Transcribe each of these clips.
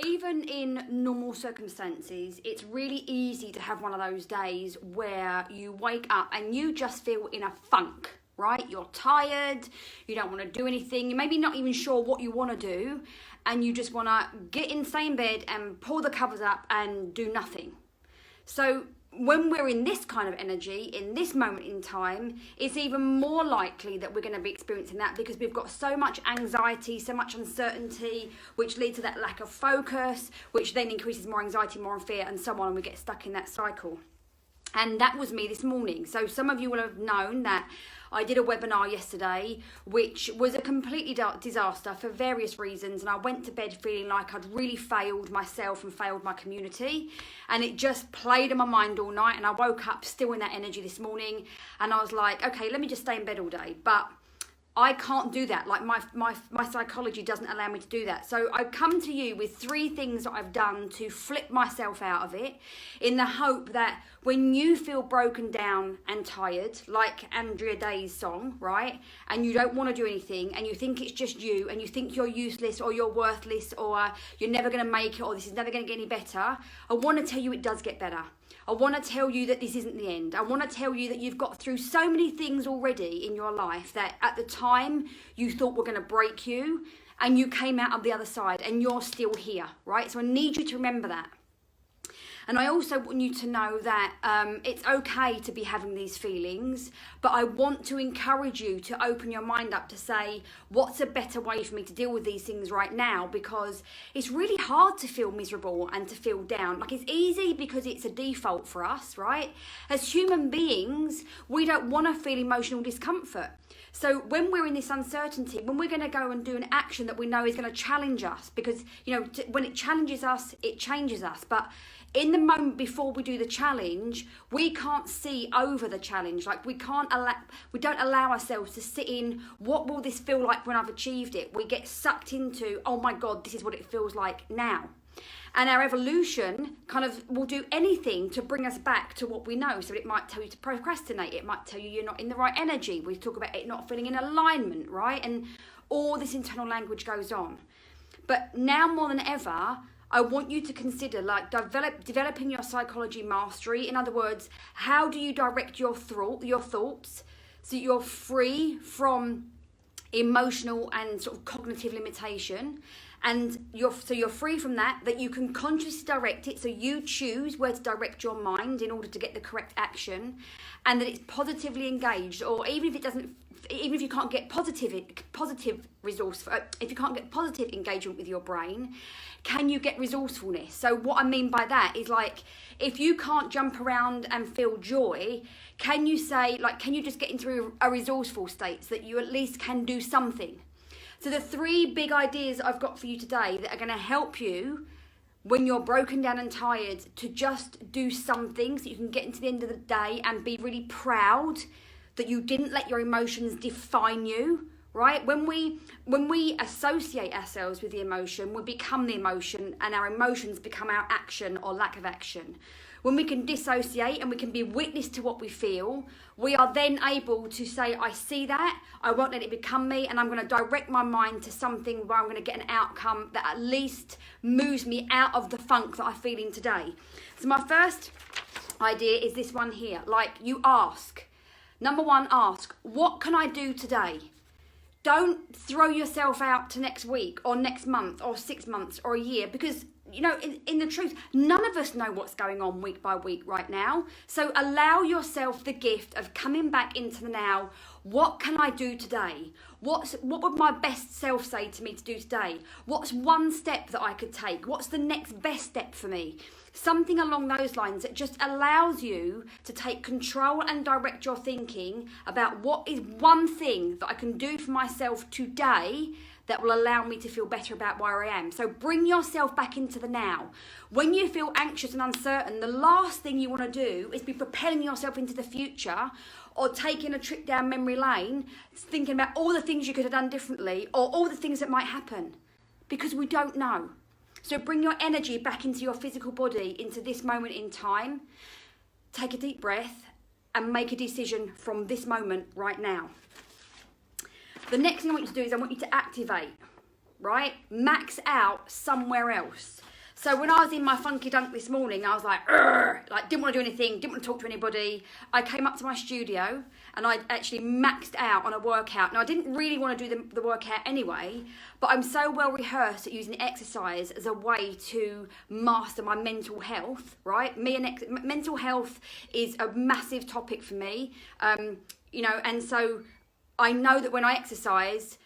Even in normal circumstances, it's really easy to have one of those days where you wake up and you just feel in a funk, right? You're tired, you don't want to do anything, you're maybe not even sure what you want to do, and you just want to get in the same bed and pull the covers up and do nothing. So when we're in this kind of energy, in this moment in time, it's even more likely that we're going to be experiencing that because we've got so much anxiety, so much uncertainty, which leads to that lack of focus, which then increases more anxiety, more fear, and so on, and we get stuck in that cycle. And that was me this morning. So some of you will have known that I did a webinar yesterday, which was a completely disaster for various reasons. And I went to bed feeling like I'd really failed myself and failed my community. And it just played on my mind all night. And I woke up still in that energy this morning. And I was like, okay, let me just stay in bed all day. But I can't do that. Like my psychology doesn't allow me to do that. So I've come to you with 3 things that I've done to flip myself out of it, in the hope that when you feel broken down and tired, like Andrea Day's song, right? And you don't want to do anything and you think it's just you and you think you're useless or you're worthless or you're never going to make it or this is never going to get any better, I want to tell you it does get better. I want to tell you that this isn't the end. I want to tell you that you've got through so many things already in your life that at the time you thought were going to break you and you came out of the other side and you're still here, right? So I need you to remember that. And I also want you to know that it's okay to be having these feelings, but I want to encourage you to open your mind up to say, what's a better way for me to deal with these things right now? Because it's really hard to feel miserable and to feel down. Like, it's easy because it's a default for us, right? As human beings, we don't want to feel emotional discomfort. So when we're in this uncertainty, when we're going to go and do an action that we know is going to challenge us, because, you know, when it challenges us, it changes us. But in the moment before we do the challenge, we can't see over the challenge. Like, we don't allow ourselves to sit in, what will this feel like when I've achieved it? We get sucked into, oh my God, this is what it feels like now. And our evolution kind of will do anything to bring us back to what we know. So it might tell you to procrastinate. It might tell you you're not in the right energy. We talk about it not feeling in alignment, right? And all this internal language goes on. But now more than ever, I want you to consider like developing your psychology mastery. In other words, how do you direct your thoughts so you're free from emotional and sort of cognitive limitation, and you're free from that you can consciously direct it, so you choose where to direct your mind in order to get the correct action, and that it's positively engaged. Or even if you can't get positive resource, if you can't get positive engagement with your brain, can you get resourcefulness? So what I mean by that is, like, if you can't jump around and feel joy, can you just get into a resourceful state so that you at least can do something? So the 3 big ideas I've got for you today that are going to help you when you're broken down and tired to just do something so you can get into the end of the day and be really proud that you didn't let your emotions define you, right? When we associate ourselves with the emotion, we become the emotion, and our emotions become our action or lack of action. When we can dissociate and we can be witness to what we feel, we are then able to say, I see that, I won't let it become me, and I'm going to direct my mind to something where I'm going to get an outcome that at least moves me out of the funk that I'm feeling today. So my first idea is this one here. Like, you ask. Number 1, ask, what can I do today? Don't throw yourself out to next week or next month or 6 months or a year, because, you know, in the truth, none of us know what's going on week by week right now. So allow yourself the gift of coming back into the now. What can I do today? What would my best self say to me to do today? What's one step that I could take? What's the next best step for me? Something along those lines that just allows you to take control and direct your thinking about what is one thing that I can do for myself today that will allow me to feel better about where I am. So bring yourself back into the now. When you feel anxious and uncertain, the last thing you want to do is be propelling yourself into the future or taking a trip down memory lane, thinking about all the things you could have done differently or all the things that might happen, because we don't know. So bring your energy back into your physical body, into this moment in time. Take a deep breath and make a decision from this moment right now. The next thing I want you to do is I want you to activate. right? Max out somewhere else. So when I was in my funky dunk this morning, I was like, didn't want to do anything, didn't want to talk to anybody. I came up to my studio and I actually maxed out on a workout. Now, I didn't really want to do the workout anyway, but I'm so well rehearsed at using exercise as a way to master my mental health, right? Mental health is a massive topic for me, and so I know that when I exercise,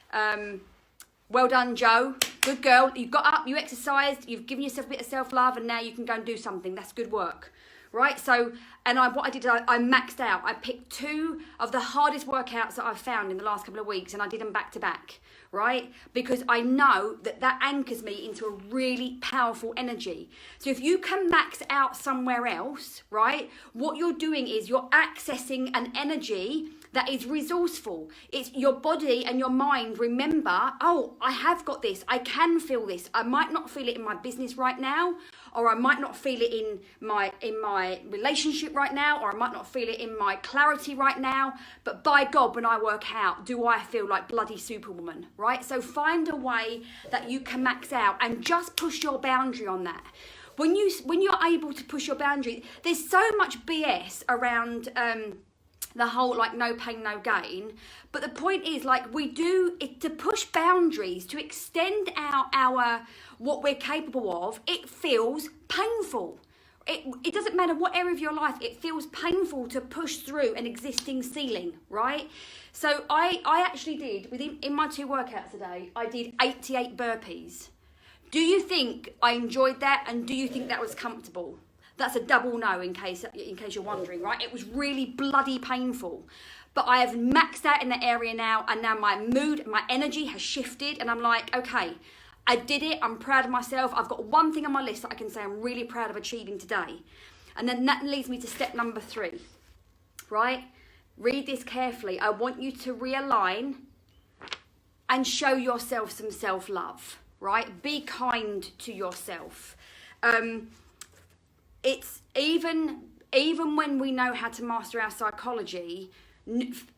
well done, Joe. Good girl. You got up, you exercised, you've given yourself a bit of self-love, and now you can go and do something. That's good work, right? So, what I did, I maxed out. I picked 2 of the hardest workouts that I've found in the last couple of weeks, and I did them back to back, right? Because I know that anchors me into a really powerful energy. So if you can max out somewhere else, right, what you're doing is you're accessing an energy that is resourceful. It's your body and your mind remember, oh, I have got this. I can feel this. I might not feel it in my business right now, or I might not feel it in my relationship right now, or I might not feel it in my clarity right now. But by God, when I work out, do I feel like bloody Superwoman, right? So find a way that you can max out and just push your boundary on that. When you're able to push your boundary, there's so much BS around the whole no pain, no gain. But the point is we do it to push boundaries, to extend our what we're capable of. It feels painful. It doesn't matter what area of your life, it feels painful to push through an existing ceiling, right? So I actually did, in my 2 workouts today, I did 88 burpees. Do you think I enjoyed that, and do you think that was comfortable? That's a double no in case you're wondering, right? It was really bloody painful. But I have maxed out in that area now, and now my mood, my energy has shifted, and I'm like, okay, I did it. I'm proud of myself. I've got one thing on my list that I can say I'm really proud of achieving today. And then that leads me to step number 3, right? Read this carefully. I want you to realign and show yourself some self-love, right? Be kind to yourself. It's even when we know how to master our psychology,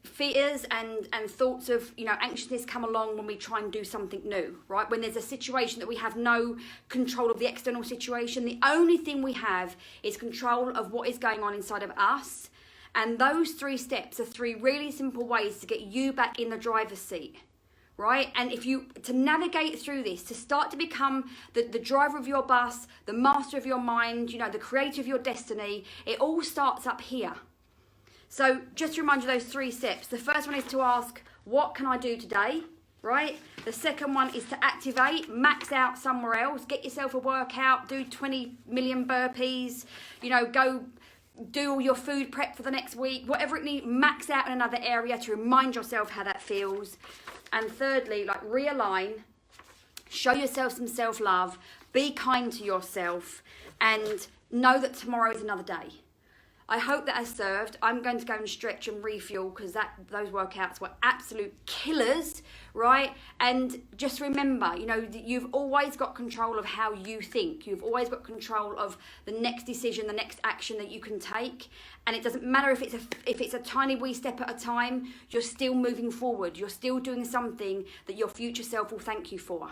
fears and thoughts of anxiousness come along when we try and do something new, right? When there's a situation that we have no control of the external situation, the only thing we have is control of what is going on inside of us. And those 3 steps are 3 really simple ways to get you back in the driver's seat, right? And to navigate through this, to start to become the driver of your bus, the master of your mind, the creator of your destiny, it all starts up here. So just to remind you those 3 steps. The first one is to ask, what can I do today, right? The second one is to activate, max out somewhere else, get yourself a workout, do 20 million burpees, go do all your food prep for the next week, whatever it needs, max out in another area to remind yourself how that feels. And thirdly, realign, show yourself some self-love, be kind to yourself, and know that tomorrow is another day. I hope that has served. I'm going to go and stretch and refuel because those workouts were absolute killers, right? And just remember, you've always got control of how you think. You've always got control of the next decision, the next action that you can take. And it doesn't matter if it's a tiny wee step at a time, you're still moving forward. You're still doing something that your future self will thank you for.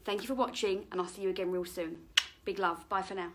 Thank you for watching, and I'll see you again real soon. Big love. Bye for now.